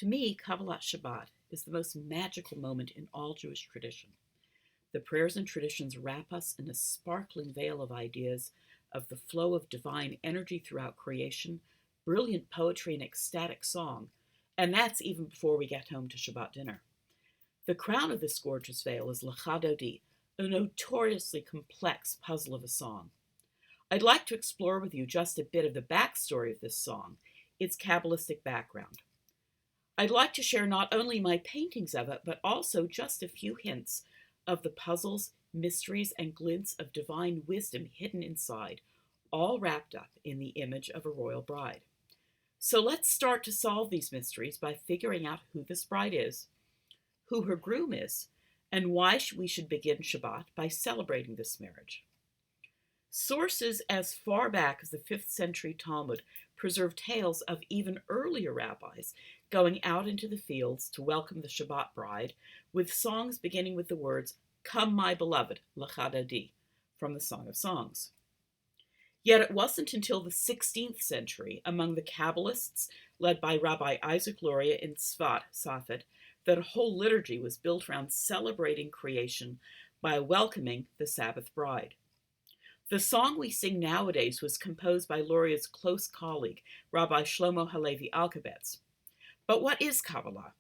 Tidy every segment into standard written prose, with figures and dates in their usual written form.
To me, Kabbalat Shabbat is the most magical moment in all Jewish tradition. The prayers and traditions wrap us in a sparkling veil of ideas of the flow of divine energy throughout creation, brilliant poetry, and ecstatic song, and that's even before we get home to Shabbat dinner. The crown of this gorgeous veil is Lekha Dodi, a notoriously complex puzzle of a song. I'd like to explore with you just a bit of the backstory of this song, its Kabbalistic background. I'd like to share not only my paintings of it, but also just a few hints of the puzzles, mysteries, and glints of divine wisdom hidden inside, all wrapped up in the image of a royal bride. So let's start to solve these mysteries by figuring out who this bride is, who her groom is, and why we should begin Shabbat by celebrating this marriage. Sources as far back as the 5th century Talmud preserve tales of even earlier rabbis going out into the fields to welcome the Shabbat bride with songs beginning with the words, "Come, my beloved, Lekha Dodi," from the Song of Songs. Yet it wasn't until the 16th century, among the Kabbalists led by Rabbi Isaac Luria in Tzfat, Safed, that a whole liturgy was built around celebrating creation by welcoming the Sabbath bride. The song we sing nowadays was composed by Luria's close colleague, Rabbi Shlomo Halevi Alkabetz. But what is Kabbalah?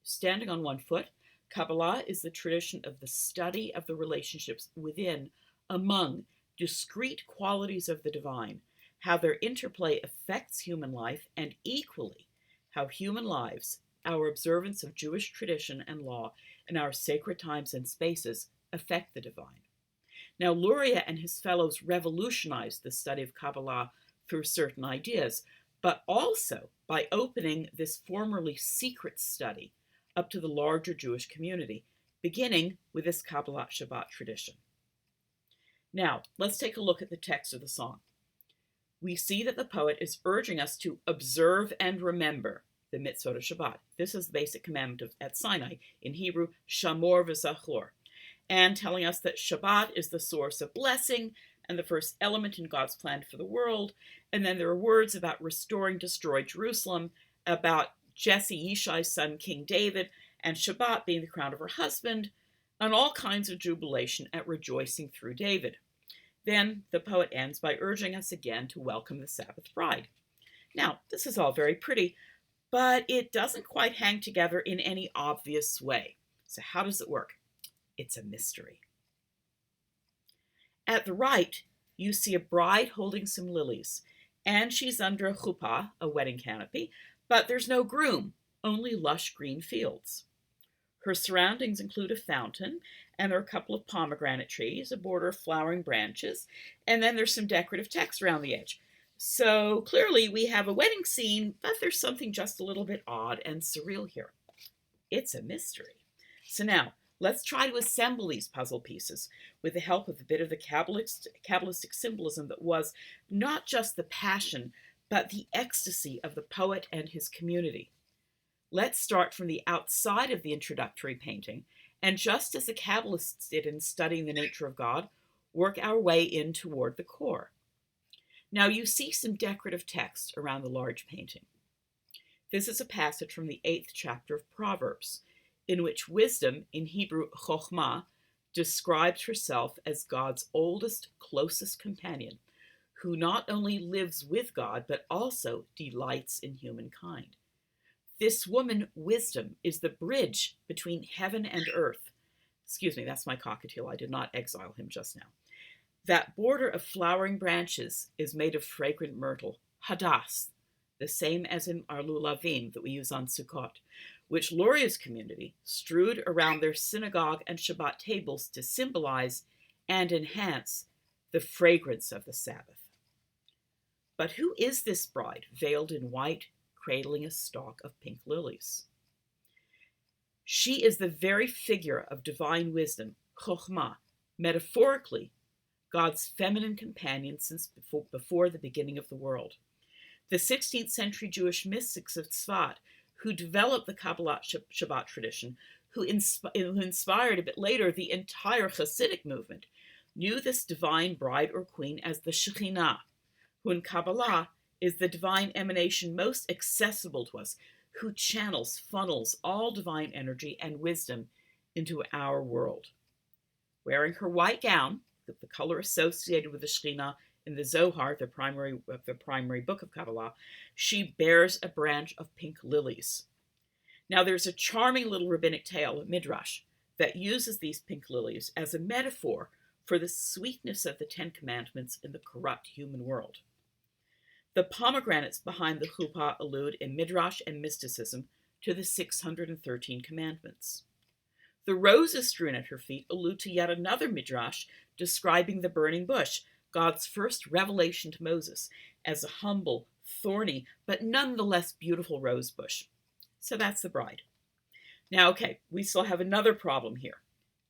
Standing on one foot, Kabbalah is the tradition of the study of the relationships within, among, discrete qualities of the divine, how their interplay affects human life, and equally, how human lives, our observance of Jewish tradition and law, and our sacred times and spaces affect the divine. Now, Luria and his fellows revolutionized the study of Kabbalah through certain ideas, but also by opening this formerly secret study up to the larger Jewish community, beginning with this Kabbalat Shabbat tradition. Now, let's take a look at the text of the song. We see that the poet is urging us to observe and remember the mitzvot of Shabbat. This is the basic commandment at Sinai, in Hebrew, Shamor v'Zachor, and telling us that Shabbat is the source of blessing and the first element in God's plan for the world. And then there are words about restoring destroyed Jerusalem, about Jesse, Yishai's son, King David, and Shabbat being the crown of her husband, and all kinds of jubilation at rejoicing through David. Then the poet ends by urging us again to welcome the Sabbath bride. Now, this is all very pretty, but it doesn't quite hang together in any obvious way. So how does it work? It's a mystery. At the right, you see a bride holding some lilies, and she's under a chuppah, a wedding canopy, but there's no groom, only lush green fields. Her surroundings include a fountain, and there are a couple of pomegranate trees, a border of flowering branches, and then there's some decorative text around the edge. So clearly we have a wedding scene, but there's something just a little bit odd and surreal here. It's a mystery. So now, let's try to assemble these puzzle pieces with the help of a bit of the Kabbalistic symbolism that was not just the passion, but the ecstasy of the poet and his community. Let's start from the outside of the introductory painting, and just as the Kabbalists did in studying the nature of God, work our way in toward the core. Now you see some decorative text around the large painting. This is a passage from the 8th chapter of Proverbs, in which wisdom, in Hebrew chokhmah, describes herself as God's oldest, closest companion, who not only lives with God, but also delights in humankind. This woman, wisdom, is the bridge between heaven and earth. Excuse me, that's my cockatiel. I did not exile him just now. That border of flowering branches is made of fragrant myrtle, hadass, the same as in our lulavim that we use on Sukkot, which Luria's community strewed around their synagogue and Shabbat tables to symbolize and enhance the fragrance of the Sabbath. But who is this bride, veiled in white, cradling a stalk of pink lilies? She is the very figure of divine wisdom, chokhmah, metaphorically, God's feminine companion since before the beginning of the world. The 16th century Jewish mystics of Tzfat, who developed the Kabbalat Shabbat tradition, who inspired a bit later the entire Hasidic movement, knew this divine bride or queen as the Shekhinah, who in Kabbalah is the divine emanation most accessible to us, who funnels all divine energy and wisdom into our world. Wearing her white gown, the color associated with the Shekhinah in the Zohar, the primary book of Kabbalah, she bears a branch of pink lilies. Now, there's a charming little rabbinic tale, Midrash, that uses these pink lilies as a metaphor for the sweetness of the Ten Commandments in the corrupt human world. The pomegranates behind the chuppah allude in Midrash and mysticism to the 613 commandments. The roses strewn at her feet allude to yet another Midrash describing the burning bush, God's first revelation to Moses, as a humble, thorny, but nonetheless beautiful rose bush. So that's the bride. Now, okay, we still have another problem here.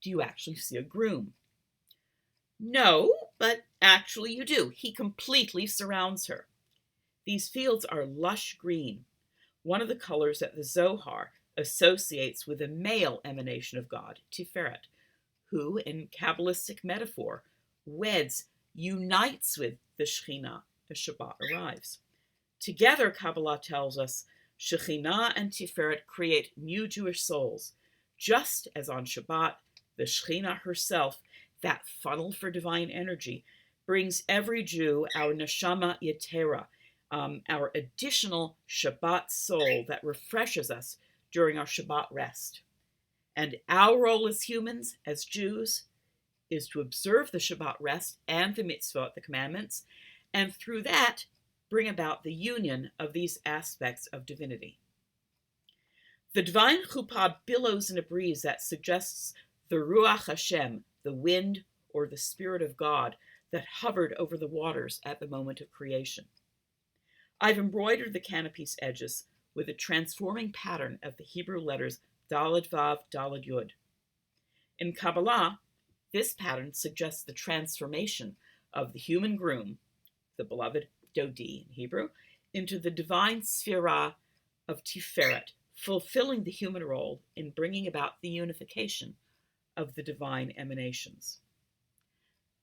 Do you actually see a groom? No, but actually you do. He completely surrounds her. These fields are lush green, one of the colors that the Zohar associates with a male emanation of God, Tiferet, who, in Kabbalistic metaphor, unites with the Shekhinah as Shabbat arrives. Together, Kabbalah tells us, Shekhinah and Tiferet create new Jewish souls, just as on Shabbat, the Shekhinah herself, that funnel for divine energy, brings every Jew our neshama yetera, our additional Shabbat soul that refreshes us during our Shabbat rest. And our role as humans, as Jews, is to observe the Shabbat rest and the mitzvot, the commandments, and through that, bring about the union of these aspects of divinity. The divine chuppah billows in a breeze that suggests the Ruach Hashem, the wind or the Spirit of God that hovered over the waters at the moment of creation. I've embroidered the canopy's edges with a transforming pattern of the Hebrew letters Daled Vav, Daled Yud. In Kabbalah, this pattern suggests the transformation of the human groom, the beloved Dodi in Hebrew, into the divine Sphira of Tiferet, fulfilling the human role in bringing about the unification of the divine emanations.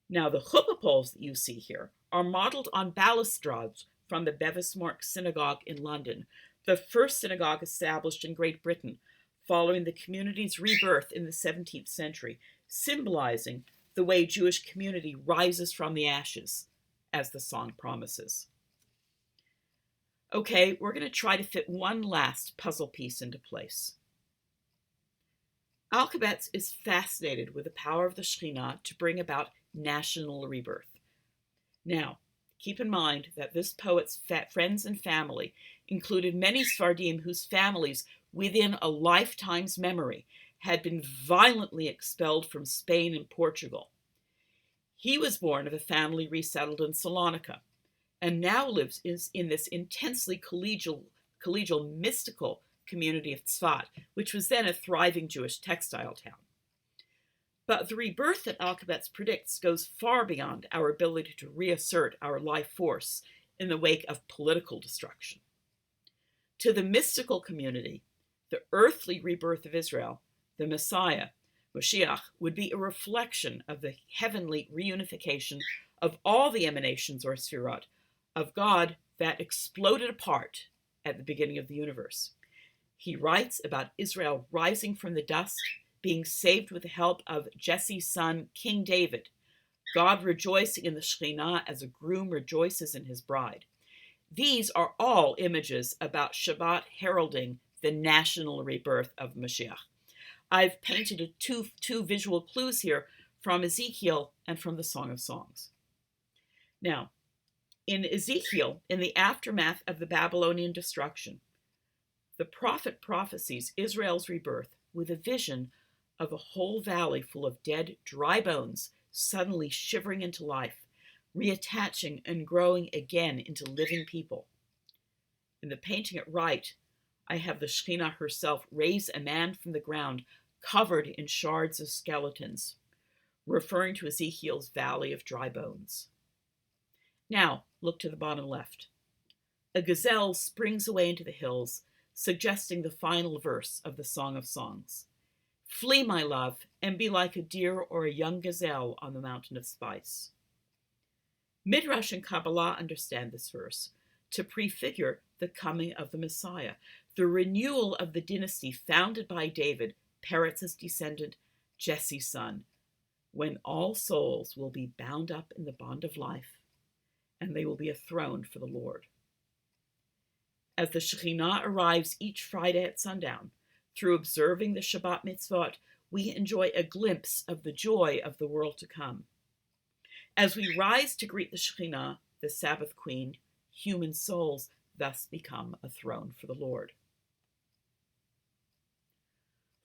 Now, the chuppah poles that you see here are modeled on balustrades from the Bevis Mark Synagogue in London, the first synagogue established in Great Britain following the community's rebirth in the 17th century, symbolizing the way Jewish community rises from the ashes, as the song promises. Okay, we're going to try to fit one last puzzle piece into place. Alkabetz is fascinated with the power of the Shekhinah to bring about national rebirth. Now, keep in mind that this poet's friends and family included many Sephardim whose families, within a lifetime's memory, had been violently expelled from Spain and Portugal. He was born of a family resettled in Salonika, and now lives in this intensely collegial, mystical community of Tzfat, which was then a thriving Jewish textile town. But the rebirth that Alkabetz predicts goes far beyond our ability to reassert our life force in the wake of political destruction. To the mystical community, the earthly rebirth of Israel, the Messiah, Moshiach, would be a reflection of the heavenly reunification of all the emanations or Sphirot of God that exploded apart at the beginning of the universe. He writes about Israel rising from the dust, being saved with the help of Jesse's son, King David, God rejoicing in the Shekhinah as a groom rejoices in his bride. These are all images about Shabbat heralding the national rebirth of Mashiach. I've painted two visual clues here from Ezekiel and from the Song of Songs. Now, in Ezekiel, in the aftermath of the Babylonian destruction, the prophet prophesies Israel's rebirth with a vision of a whole valley full of dead, dry bones suddenly shivering into life, reattaching and growing again into living people. In the painting at right, I have the Shekhinah herself raise a man from the ground covered in shards of skeletons, referring to Ezekiel's valley of dry bones. Now, look to the bottom left. A gazelle springs away into the hills, suggesting the final verse of the Song of Songs. Flee, my love, and be like a deer or a young gazelle on the mountain of spice. Midrash and Kabbalah understand this verse to prefigure the coming of the Messiah, the renewal of the dynasty founded by David, Peretz's descendant, Jesse's son, when all souls will be bound up in the bond of life, and they will be a throne for the Lord. As the Shekhinah arrives each Friday at sundown, through observing the Shabbat mitzvot, we enjoy a glimpse of the joy of the world to come. As we rise to greet the Shekhinah, the Sabbath Queen, human souls thus become a throne for the Lord.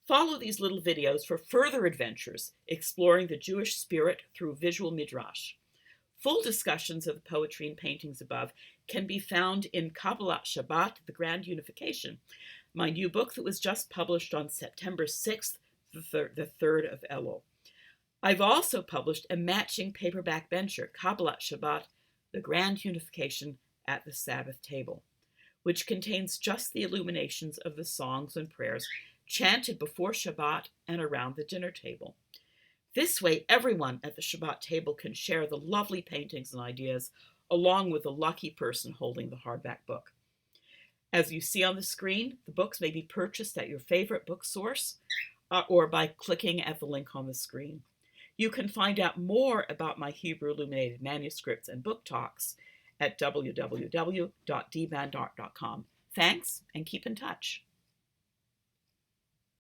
Follow these little videos for further adventures exploring the Jewish spirit through visual midrash. Full discussions of the poetry and paintings above can be found in Kabbalat Shabbat, the Grand Unification, my new book that was just published on September 6th, the 3rd of Elul. I've also published a matching paperback venture, Kabbalat Shabbat, the Grand Unification at the Sabbath Table, which contains just the illuminations of the songs and prayers chanted before Shabbat and around the dinner table. This way, everyone at the Shabbat table can share the lovely paintings and ideas, along with the lucky person holding the hardback book. As you see on the screen, the books may be purchased at your favorite book source or by clicking at the link on the screen. You can find out more about my Hebrew illuminated manuscripts and book talks at www.dbandart.com. Thanks, and keep in touch.